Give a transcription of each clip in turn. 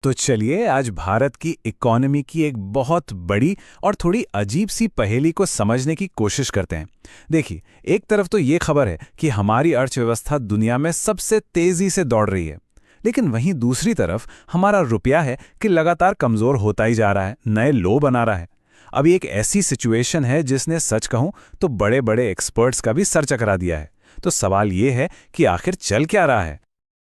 तो चलिए आज भारत की इकोनॉमी की एक बहुत बड़ी और थोड़ी अजीब सी पहेली को समझने की कोशिश करते हैं। देखिए, एक तरफ तो ये खबर है कि हमारी अर्थव्यवस्था दुनिया में सबसे तेजी से दौड़ रही है, लेकिन वहीं दूसरी तरफ हमारा रुपया है कि लगातार कमजोर होता ही जा रहा है, नए लो बना रहा है। अभी एक ऐसी सिचुएशन है जिसने सच कहूं तो बड़े बड़े एक्सपर्ट्स का भी सर चकरा दिया है। तो सवाल ये है कि आखिर चल क्या रहा है।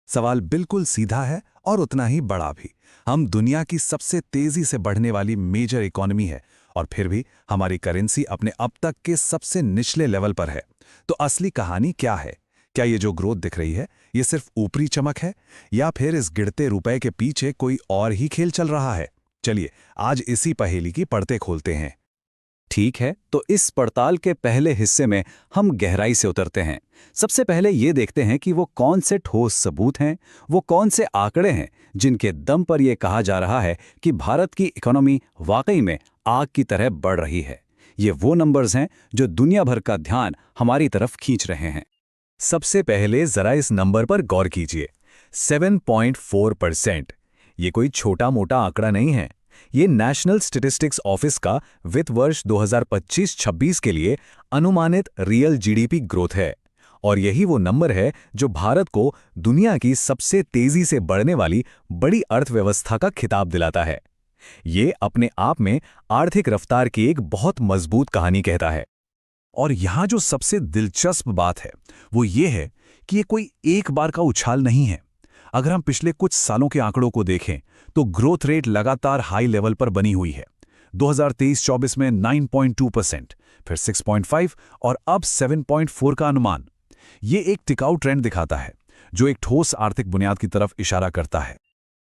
सवाल बिल्कुल सीधा है और उतना ही बड़ा भी। हम दुनिया की सबसे तेजी से बढ़ने वाली मेजर इकोनॉमी है और फिर भी हमारी करेंसी अपने अब तक के सबसे निचले लेवल पर है। तो असली कहानी क्या है? क्या ये जो ग्रोथ दिख रही है ये सिर्फ ऊपरी चमक है या फिर इस गिरते रुपए के पीछे कोई और ही खेल चल रहा है? चलिए आज इसी पहेली की परतें खोलते हैं। ठीक है, तो इस पड़ताल के पहले हिस्से में हम गहराई से उतरते हैं। सबसे पहले ये देखते हैं कि वो कौन से ठोस सबूत हैं, वो कौन से आंकड़े हैं जिनके दम पर यह कहा जा रहा है कि भारत की इकोनॉमी वाकई में आग की तरह बढ़ रही है। ये वो नंबर्स हैं जो दुनिया भर का ध्यान हमारी तरफ खींच रहे हैं। सबसे पहले जरा इस नंबर पर गौर कीजिए, 7.4%। ये कोई छोटा मोटा आंकड़ा नहीं है। ये नेशनल स्टैटिस्टिक्स ऑफिस का वित्त वर्ष 2025-26 के लिए अनुमानित रियल जीडीपी ग्रोथ है, और यही वो नंबर है जो भारत को दुनिया की सबसे तेजी से बढ़ने वाली बड़ी अर्थव्यवस्था का खिताब दिलाता है। ये अपने आप में आर्थिक रफ्तार की एक बहुत मजबूत कहानी कहता है। और यहाँ जो सबसे दिलचस्प बात है वो ये है कि ये कोई एक बार का उछाल नहीं है। अगर हम पिछले कुछ सालों के आंकड़ों को देखें तो ग्रोथ रेट लगातार हाई लेवल पर बनी हुई है। 2023-24 में 9.2%, फिर 6.5 और अब 7.4 का अनुमान। ये एक टिकाऊ ट्रेंड दिखाता है जो एक ठोस आर्थिक बुनियाद की तरफ इशारा करता है।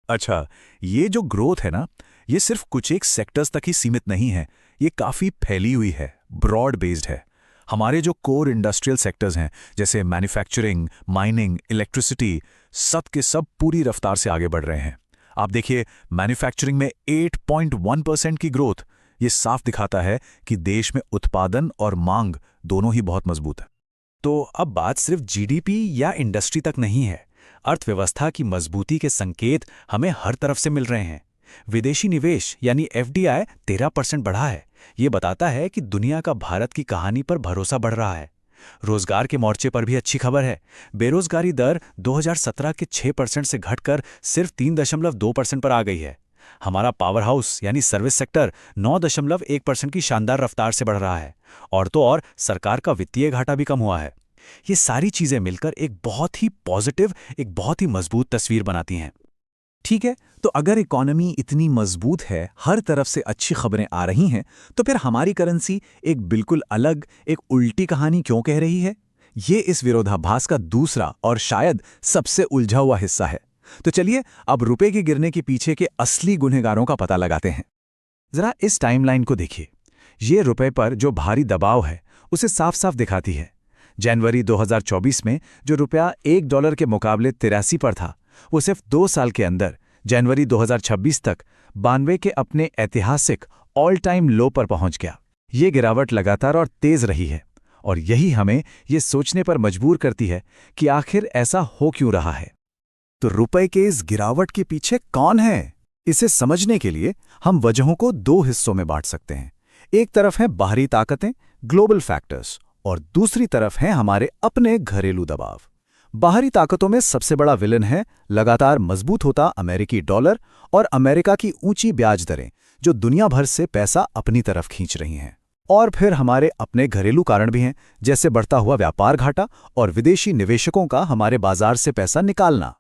अच्छा, ये जो ग्रोथ है ना, ये सिर्फ कुछ एक सेक्टर्स तक ही सीमित नहीं है, ये काफी फैली हुई है, ब्रॉड बेस्ड है। हमारे जो कोर इंडस्ट्रियल सेक्टर्स हैं जैसे मैन्युफैक्चरिंग, माइनिंग, इलेक्ट्रिसिटी, सब के सब पूरी रफ्तार से आगे बढ़ रहे हैं। आप देखिए, मैन्युफैक्चरिंग में 8.1% की ग्रोथ, ये साफ दिखाता है कि देश में उत्पादन और मांग दोनों ही बहुत मजबूत है। तो अब बात सिर्फ जीडीपी या इंडस्ट्री तक नहीं है। अर्थव्यवस्था की मजबूती के संकेत हमें हर तरफ से मिल रहे हैं। विदेशी निवेश यानी एफडीआई 13% बढ़ा है। ये बताता है कि दुनिया का भारत की कहानी पर भरोसा बढ़ रहा है। रोजगार के मोर्चे पर भी अच्छी खबर है। बेरोजगारी दर 2017 के 6% से घटकर सिर्फ 3.2% पर आ गई है। हमारा पावर हाउस यानी सर्विस सेक्टर 9.1% की शानदार रफ्तार से बढ़ रहा है। और तो और सरकार का वित्तीय घाटा भी कम हुआ है। ये सारी चीजें मिलकर एक बहुत ही पॉजिटिव, एक बहुत ही मजबूत तस्वीर बनाती हैं। ठीक है, तो अगर इकोनॉमी इतनी मजबूत है, हर तरफ से अच्छी खबरें आ रही हैं, तो फिर हमारी करेंसी एक बिल्कुल अलग, एक उल्टी कहानी क्यों कह रही है? ये इस विरोधाभास का दूसरा और शायद सबसे उलझा हुआ हिस्सा है। तो चलिए अब रुपए के गिरने के पीछे के असली गुनहगारों का पता लगाते हैं। जरा इस टाइमलाइन को देखिए। ये रुपए पर जो भारी दबाव है उसे साफ साफ दिखाती है। जनवरी 2024 में जो रुपया $1 के मुकाबले 83 पर था, वो सिर्फ 2 साल के अंदर जनवरी 2026 तक 92 के अपने ऐतिहासिक ऑल टाइम लो पर पहुंच गया। ये गिरावट लगातार और तेज रही है, और यही हमें ये सोचने पर मजबूर करती है कि आखिर ऐसा हो क्यों रहा है। तो रुपए के इस गिरावट के पीछे कौन है? इसे समझने के लिए हम वजहों को 2 हिस्सों में बांट सकते हैं। एक तरफ है बाहरी ताकतें, ग्लोबल फैक्टर्स, और दूसरी तरफ है हमारे अपने घरेलू दबाव। बाहरी ताकतों में सबसे बड़ा विलन है लगातार मजबूत होता अमेरिकी डॉलर और अमेरिका की ऊंची ब्याज दरें, जो दुनिया भर से पैसा अपनी तरफ खींच रही हैं। और फिर हमारे अपने घरेलू कारण भी हैं, जैसे बढ़ता हुआ व्यापार घाटा और विदेशी निवेशकों का हमारे बाजार से पैसा निकालना।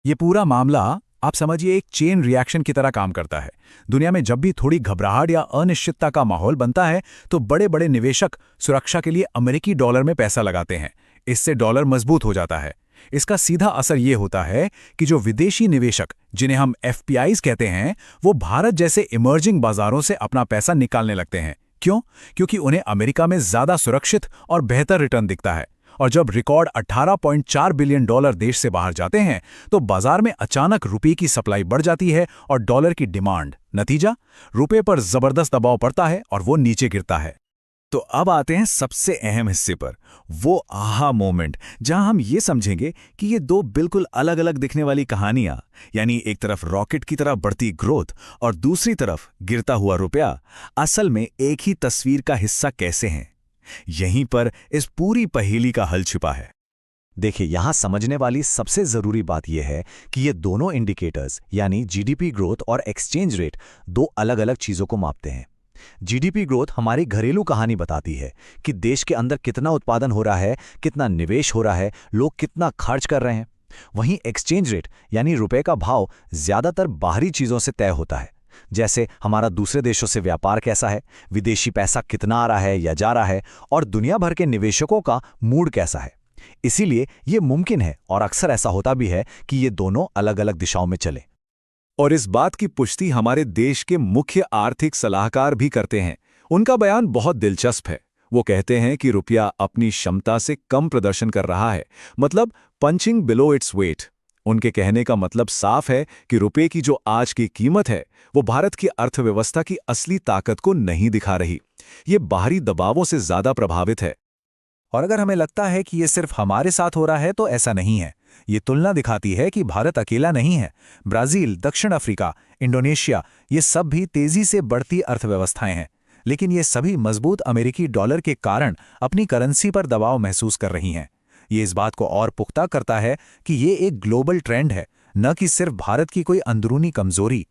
ये पूरा मामला आप समझिए एक चेन रिएक्शन की तरह काम करता है। दुनिया में जब भी थोड़ी घबराहट या अनिश्चितता का माहौल बनता है तो बड़े बड़े निवेशक सुरक्षा के लिए अमेरिकी डॉलर में पैसा लगाते हैं। इससे डॉलर मजबूत हो जाता है। इसका सीधा असर ये होता है कि जो विदेशी निवेशक, जिन्हें हम एफपीआईज कहते हैं, वो भारत जैसे इमर्जिंग बाजारों से अपना पैसा निकालने लगते हैं। क्यों? क्योंकि उन्हें अमेरिका में ज्यादा सुरक्षित और बेहतर रिटर्न दिखता है। और जब रिकॉर्ड $18.4 बिलियन देश से बाहर जाते हैं तो बाजार में अचानक रुपये की सप्लाई बढ़ जाती है और डॉलर की डिमांड। नतीजा, रुपये पर जबरदस्त दबाव पड़ता है और वो नीचे गिरता है। तो अब आते हैं सबसे अहम हिस्से पर, वो आहा मोमेंट, जहां हम ये समझेंगे कि ये दो बिल्कुल अलग अलग दिखने वाली कहानियां, यानी एक तरफ रॉकेट की तरह बढ़ती ग्रोथ और दूसरी तरफ गिरता हुआ रुपया, असल में एक ही तस्वीर का हिस्सा कैसे हैं। यहीं पर इस पूरी पहेली का हल छिपा है। देखिए, यहां समझने वाली सबसे जरूरी बात यह है कि ये दोनों इंडिकेटर्स यानी जीडीपी ग्रोथ और एक्सचेंज रेट दो अलग अलग चीजों को मापते हैं। जीडीपी ग्रोथ हमारी घरेलू कहानी बताती है कि देश के अंदर कितना उत्पादन हो रहा है, कितना निवेश हो रहा है, लोग कितना खर्च कर रहे हैं। वहीं एक्सचेंज रेट यानी रुपए का भाव ज्यादातर बाहरी चीजों से तय होता है, जैसे हमारा दूसरे देशों से व्यापार कैसा है, विदेशी पैसा कितना आ रहा है या जा रहा है, और दुनिया भर के निवेशकों का मूड कैसा है। इसीलिए ये मुमकिन है और अक्सर ऐसा होता भी है कि ये दोनों अलग अलग दिशाओं में चले। और इस बात की पुष्टि हमारे देश के मुख्य आर्थिक सलाहकार भी करते हैं। उनका बयान बहुत दिलचस्प है। वो कहते हैं कि रुपया अपनी क्षमता से कम प्रदर्शन कर रहा है, मतलब पंचिंग बिलो इट्स वेट। उनके कहने का मतलब साफ है कि रुपये की जो आज की कीमत है वो भारत की अर्थव्यवस्था की असली ताकत को नहीं दिखा रही। ये बाहरी दबावों से ज्यादा प्रभावित है। और अगर हमें लगता है कि ये सिर्फ हमारे साथ हो रहा है तो ऐसा नहीं है। ये तुलना दिखाती है कि भारत अकेला नहीं है। ब्राजील, दक्षिण अफ्रीका, इंडोनेशिया, ये सब भी तेजी से बढ़ती अर्थव्यवस्थाएं हैं, लेकिन ये सभी मजबूत अमेरिकी डॉलर के कारण अपनी करेंसी पर दबाव महसूस कर रही हैं। ये इस बात को और पुख्ता करता है कि ये एक ग्लोबल ट्रेंड है, न कि सिर्फ भारत की कोई अंदरूनी कमजोरी।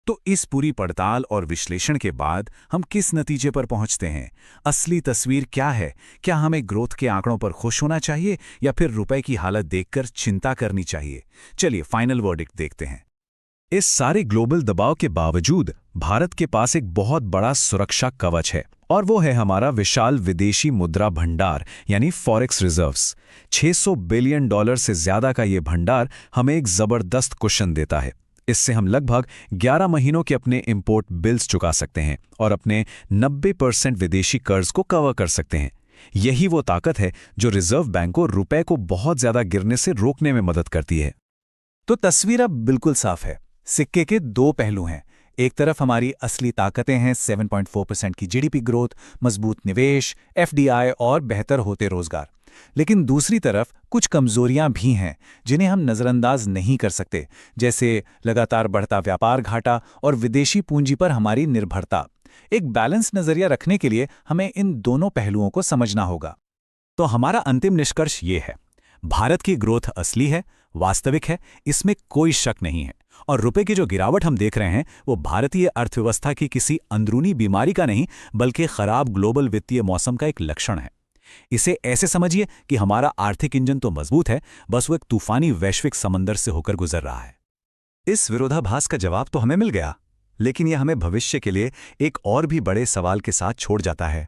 तो इस पूरी पड़ताल और विश्लेषण के बाद हम किस नतीजे पर पहुंचते हैं? असली तस्वीर क्या है? क्या हमें ग्रोथ के आंकड़ों पर खुश होना चाहिए या फिर रुपए की हालत देखकर चिंता करनी चाहिए? चलिए फाइनल वर्डिक्ट देखते हैं। इस सारे ग्लोबल दबाव के बावजूद भारत के पास एक बहुत बड़ा सुरक्षा कवच है, और वो है हमारा विशाल विदेशी मुद्रा भंडार यानी फॉरेक्स रिजर्व्स। $600 बिलियन से ज्यादा का ये भंडार हमें एक जबरदस्त कुशन देता है। इससे हम लगभग 11 महीनों के अपने इंपोर्ट बिल्स चुका सकते हैं और अपने 90% विदेशी कर्ज को कवर कर सकते हैं। यही वो ताकत है जो रिजर्व बैंक को रुपए को बहुत ज्यादा गिरने से रोकने में मदद करती है। तो तस्वीर अब बिल्कुल साफ है। सिक्के के दो पहलू हैं। एक तरफ हमारी असली ताकतें हैं, 7.4% की जीडीपी ग्रोथ, मजबूत निवेश, एफडीआई और बेहतर होते रोजगार। लेकिन दूसरी तरफ कुछ कमजोरियां भी हैं जिन्हें हम नजरअंदाज नहीं कर सकते, जैसे लगातार बढ़ता व्यापार घाटा और विदेशी पूंजी पर हमारी निर्भरता। एक बैलेंस नजरिया रखने के लिए हमें इन दोनों पहलुओं को समझना होगा। तो हमारा अंतिम निष्कर्ष ये है, भारत की ग्रोथ असली है, वास्तविक है, इसमें कोई शक नहीं है। और रुपए की जो गिरावट हम देख रहे हैं वो भारतीय अर्थव्यवस्था की किसी अंदरूनी बीमारी का नहीं, बल्कि खराब ग्लोबल वित्तीय मौसम का एक लक्षण है। इसे ऐसे समझिए कि हमारा आर्थिक इंजन तो मजबूत है, बस वो एक तूफानी वैश्विक समंदर से होकर गुजर रहा है। इस विरोधाभास का जवाब तो हमें मिल गया, लेकिन यह हमें भविष्य के लिए एक और भी बड़े सवाल के साथ छोड़ जाता है।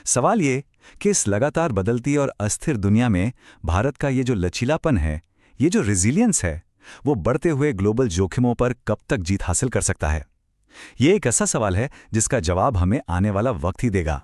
सवाल ये कि इस लगातार बदलती और अस्थिर दुनिया में भारत का ये जो लचीलापन है, ये जो रेजिलियंस है, वो बढ़ते हुए ग्लोबल जोखिमों पर कब तक जीत हासिल कर सकता है? ये एक ऐसा सवाल है जिसका जवाब हमें आने वाला वक्त ही देगा।